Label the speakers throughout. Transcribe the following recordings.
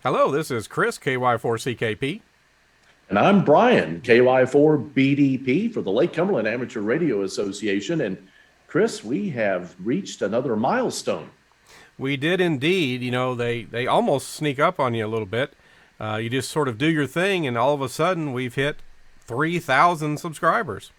Speaker 1: Hello, this is Chris, KY4CKP.
Speaker 2: And I'm Brian, KY4BDP for the Lake Cumberland Amateur Radio Association. And Chris, we have reached another milestone.
Speaker 1: We did indeed. They almost sneak up on you a little bit. You just sort of do your thing, and all of a sudden, we've hit 3,000 subscribers.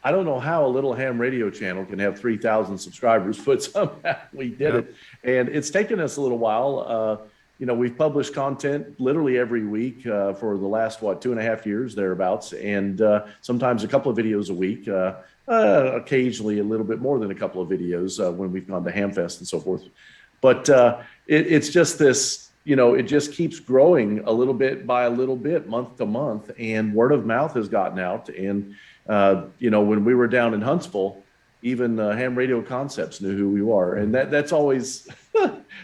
Speaker 2: I don't know how a little ham radio channel can have 3,000 subscribers, but somehow we did it. And it's taken us a little while. We've published content literally every week for the last, 2.5 years, thereabouts. And sometimes a couple of videos a week, occasionally a little bit more than a couple of videos when we've gone to Hamfest and so forth. But it's just this, it just keeps growing a little bit by a little bit, month to month. And word of mouth has gotten out. And when we were down in Huntsville, even Ham Radio Concepts knew who we were, and that's always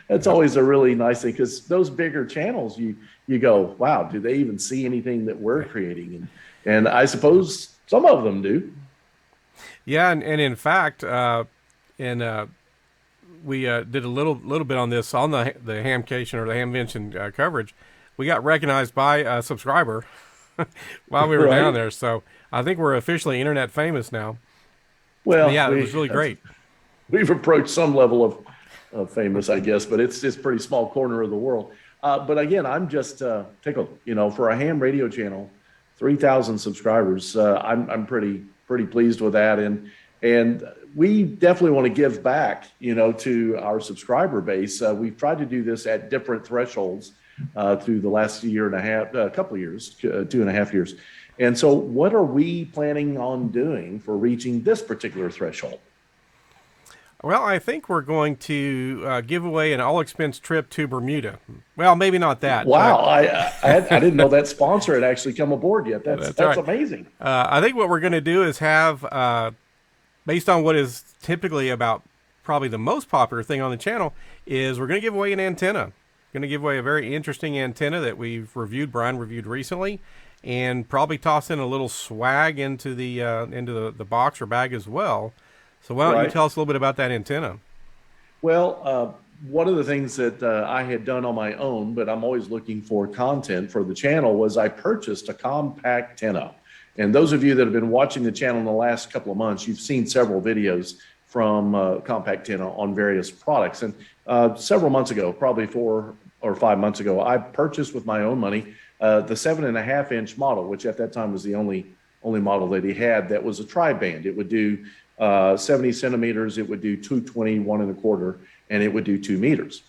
Speaker 2: that's always a really nice thing, because those bigger channels, you go, wow, do they even see anything that we're creating? And I suppose some of them do.
Speaker 1: Yeah, and in fact, we did a little bit on this on the Hamcation or the Hamvention coverage. We got recognized by a subscriber while we were
Speaker 2: Right.
Speaker 1: down there, so I think we're officially internet famous now.
Speaker 2: Well,
Speaker 1: But yeah, it was really great.
Speaker 2: We've approached some level of famous, I guess, but it's pretty small corner of the world. But again, I'm just tickled. For a ham radio channel, 3,000 subscribers. I'm pretty pleased with that, and we definitely want to give back, to our subscriber base. We've tried to do this at different thresholds through the last year and a half, couple of years, 2.5 years. And so what are we planning on doing for reaching this particular threshold?
Speaker 1: Well, I think we're going to give away an all-expense trip to Bermuda. Well, maybe not that.
Speaker 2: Wow, I didn't know that sponsor had actually come aboard yet. That's
Speaker 1: right.
Speaker 2: amazing.
Speaker 1: I think what we're going to do is have, based on what is typically about probably the most popular thing on the channel, is we're going to give away an antenna. Going to give away a very interesting antenna that Brian reviewed recently, and probably toss in a little swag into the box or bag as well. So why don't you tell us a little bit about that antenna?
Speaker 2: Well, one of the things that I had done on my own, but I'm always looking for content for the channel, was I purchased a compact antenna. And those of you that have been watching the channel in the last couple of months, you've seen several videos from compact antenna on various products. And several months ago, probably 4 or 5 months ago, I purchased with my own money the 7.5-inch model, which at that time was the only model that he had that was a tri-band. It would do 70 centimeters, it would do 220, 1.25, and it would do 2 meters.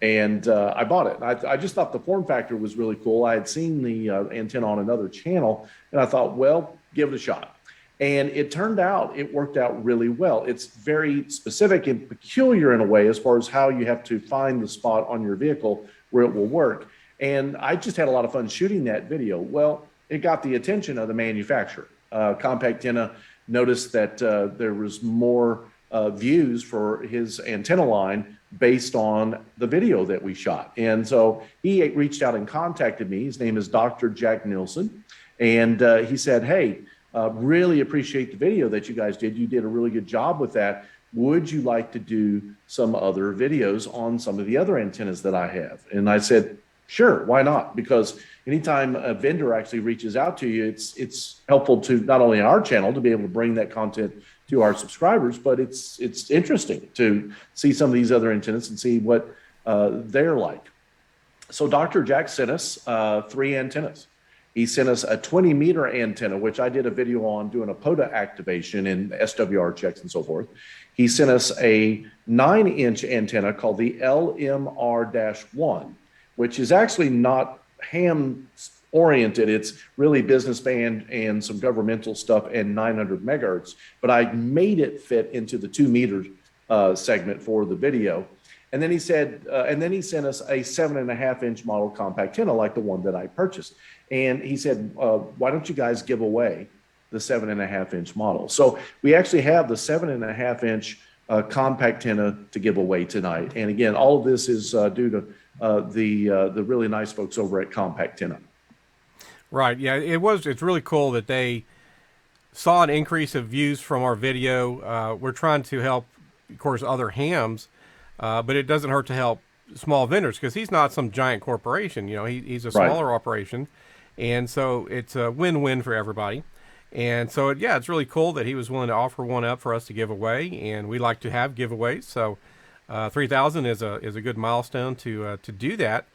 Speaker 2: And I bought it. I just thought the form factor was really cool. I had seen the antenna on another channel, and I thought, well, give it a shot. And it turned out, it worked out really well. It's very specific and peculiar in a way as far as how you have to find the spot on your vehicle where it will work. And I just had a lot of fun shooting that video. Well, it got the attention of the manufacturer. Compact Antenna noticed that there was more views for his antenna line based on the video that we shot. And so he reached out and contacted me. His name is Dr. Jack Nielsen. And he said, hey, really appreciate the video that you guys did. You did a really good job with that. Would you like to do some other videos on some of the other antennas that I have? And I said, sure, why not? Because anytime a vendor actually reaches out to you, it's helpful to not only our channel to be able to bring that content to our subscribers, but it's interesting to see some of these other antennas and see what they're like. So Dr. Jack sent us 3 antennas. He sent us a 20-meter antenna, which I did a video on doing a POTA activation and SWR checks and so forth. He sent us a 9-inch antenna called the LMR-1, which is actually not ham oriented. It's really business band and some governmental stuff and 900 megahertz. But I made it fit into the 2-meter segment for the video. And then he said, and then he sent us a 7.5-inch model compact antenna like the one that I purchased. And he said, why don't you guys give away the 7.5-inch model? So we actually have the 7.5-inch compact antenna to give away tonight. And again, all of this is due to the really nice folks over at Compact Antenna.
Speaker 1: Right. Yeah, it's really cool that they saw an increase of views from our video. We're trying to help, of course, other hams, but it doesn't hurt to help small vendors because he's not some giant corporation. He's a smaller operation, and so it's a win-win for everybody. And so, it's really cool that he was willing to offer one up for us to give away, and we like to have giveaways. So 3,000 is a good milestone to do that.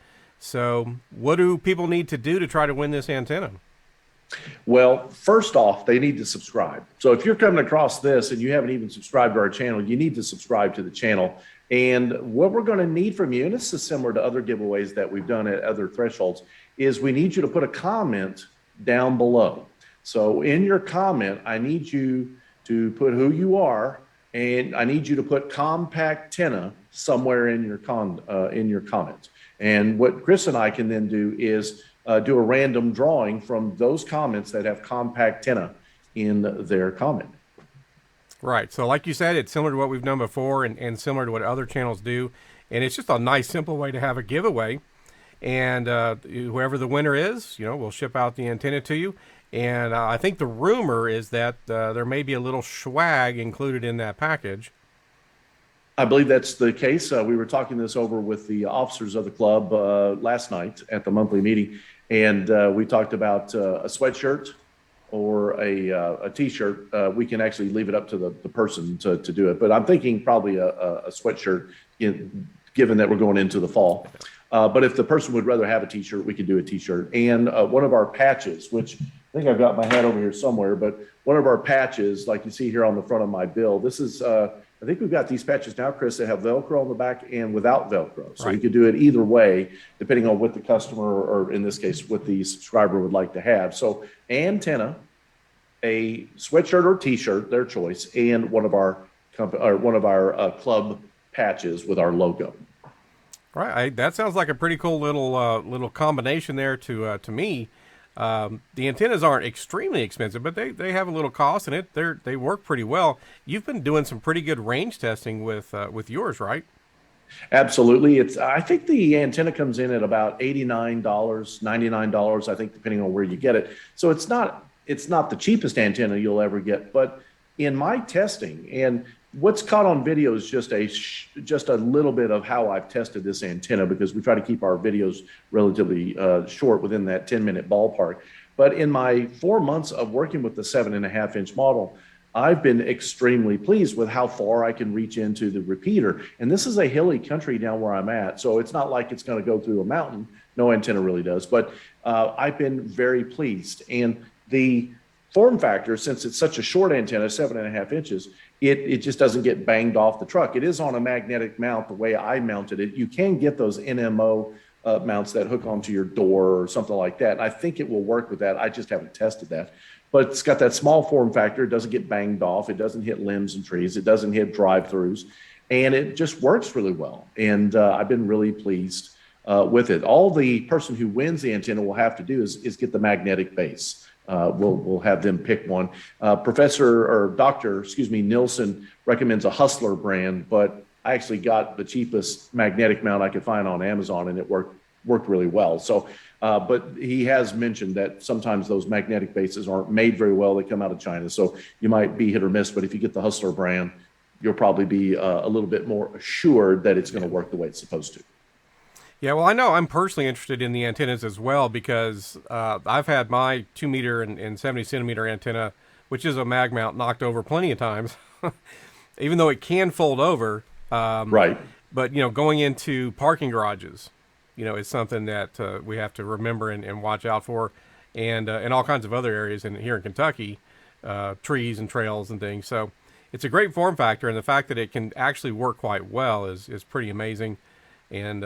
Speaker 1: So what do people need to do to try to win this antenna?
Speaker 2: Well, first off, they need to subscribe. So if you're coming across this and you haven't even subscribed to our channel, you need to subscribe to the channel. And what we're going to need from you, and this is similar to other giveaways that we've done at other thresholds, is we need you to put a comment down below. So in your comment, I need you to put who you are, and I need you to put compact antenna somewhere in your comments. And what Chris and I can then do is do a random drawing from those comments that have compact antenna in their comment.
Speaker 1: Right. So like you said, it's similar to what we've done before and similar to what other channels do. And it's just a nice, simple way to have a giveaway. And whoever the winner is, we'll ship out the antenna to you. And I think the rumor is that there may be a little swag included in that package.
Speaker 2: I believe that's the case. We were talking this over with the officers of the club last night at the monthly meeting, and we talked about a sweatshirt or a T-shirt. We can actually leave it up to the person to do it, but I'm thinking probably a sweatshirt, given that we're going into the fall. But if the person would rather have a T-shirt, we could do a T-shirt. And one of our patches, which I think I've got my hat over here somewhere, but one of our patches, like you see here on the front of my bill, this is, I think we've got these patches now, Chris, that have Velcro on the back and without Velcro. So we could do it either way, depending on what the customer, or in this case, what the subscriber would like to have. So antenna, a sweatshirt or T-shirt, their choice, and one of our club patches with our logo.
Speaker 1: Right, that sounds like a pretty cool little combination there to me. The antennas aren't extremely expensive, but they have a little cost, and they work pretty well. You've been doing some pretty good range testing with yours, right?
Speaker 2: Absolutely. I think the antenna comes in at about $89, $99, I think, depending on where you get it. So it's not the cheapest antenna you'll ever get, but in my testing, and what's caught on video is just a little bit of how I've tested this antenna, because we try to keep our videos relatively short, within that 10-minute ballpark. But in my 4 months of working with the 7.5-inch model, I've been extremely pleased with how far I can reach into the repeater. And this is a hilly country down where I'm at, so it's not like it's going to go through a mountain. No antenna really does, but I've been very pleased. And the form factor, since it's such a short antenna, 7.5 inches, it just doesn't get banged off the truck. It is on a magnetic mount the way I mounted it. You can get those NMO mounts that hook onto your door or something like that. And I think it will work with that. I just haven't tested that. But it's got that small form factor. It doesn't get banged off. It doesn't hit limbs and trees. It doesn't hit drive-throughs. And it just works really well. And I've been really pleased with it. All the person who wins the antenna will have to do is get the magnetic base. We'll have them pick one. Dr. Nilsson recommends a Hustler brand, but I actually got the cheapest magnetic mount I could find on Amazon, and it worked really well. So, but he has mentioned that sometimes those magnetic bases aren't made very well. They come out of China, so you might be hit or miss. But if you get the Hustler brand, you'll probably be a little bit more assured that it's going to work the way it's supposed to.
Speaker 1: Yeah, well, I know I'm personally interested in the antennas as well, because I've had my 2 meter and 70 centimeter antenna, which is a mag mount, knocked over plenty of times, even though it can fold over.
Speaker 2: Right.
Speaker 1: But, going into parking garages, is something that we have to remember and watch out for, and all kinds of other areas here in Kentucky, trees and trails and things. So it's a great form factor, and the fact that it can actually work quite well is pretty amazing. And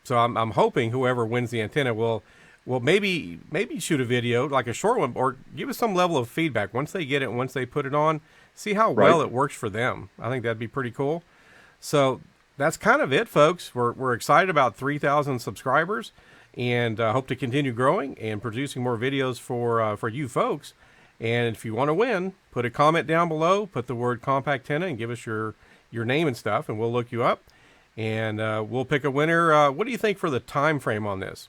Speaker 1: so I'm hoping whoever wins the antenna will maybe shoot a video, like a short one, or give us some level of feedback once they get it, once they put it on, see how well it works for them. I think that'd be pretty cool. So that's kind of it, folks. We're excited about 3,000 subscribers, and hope to continue growing and producing more videos for you folks. And if you want to win, put a comment down below, put the word compact antenna, and give us your your name and stuff, and we'll look you up, and we'll pick a winner. What do you think for the time frame on this?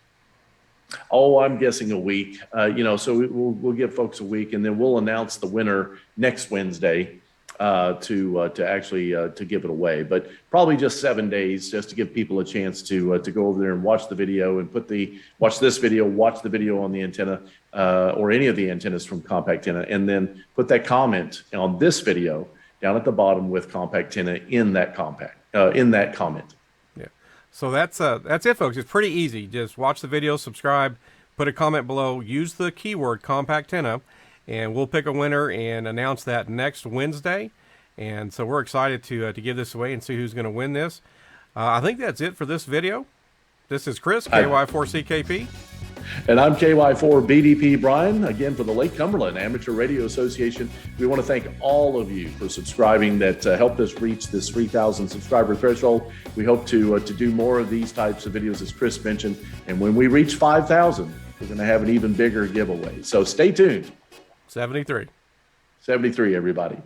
Speaker 2: Oh, I'm guessing a week. So we'll give folks a week, and then we'll announce the winner next Wednesday to actually give it away. But probably just 7 days, just to give people a chance to go over there and watch the video and watch this video, watch the video on the antenna or any of the antennas from Compact Tenna, and then put that comment on this video down at the bottom with Compact Tenna in that comment.
Speaker 1: So that's it, folks. It's pretty easy. Just watch the video, subscribe, put a comment below, use the keyword Compact Tenna, and we'll pick a winner and announce that next Wednesday. And so we're excited to give this away and see who's going to win this. I think that's it for this video. This is Chris, KY4CKP.
Speaker 2: And I'm KY4BDP Brian, again for the Lake Cumberland Amateur Radio Association. We want to thank all of you for subscribing that helped us reach this 3,000 subscriber threshold. We hope to do more of these types of videos, as Chris mentioned. And when we reach 5,000, we're going to have an even bigger giveaway. So stay tuned.
Speaker 1: 73.
Speaker 2: 73, everybody.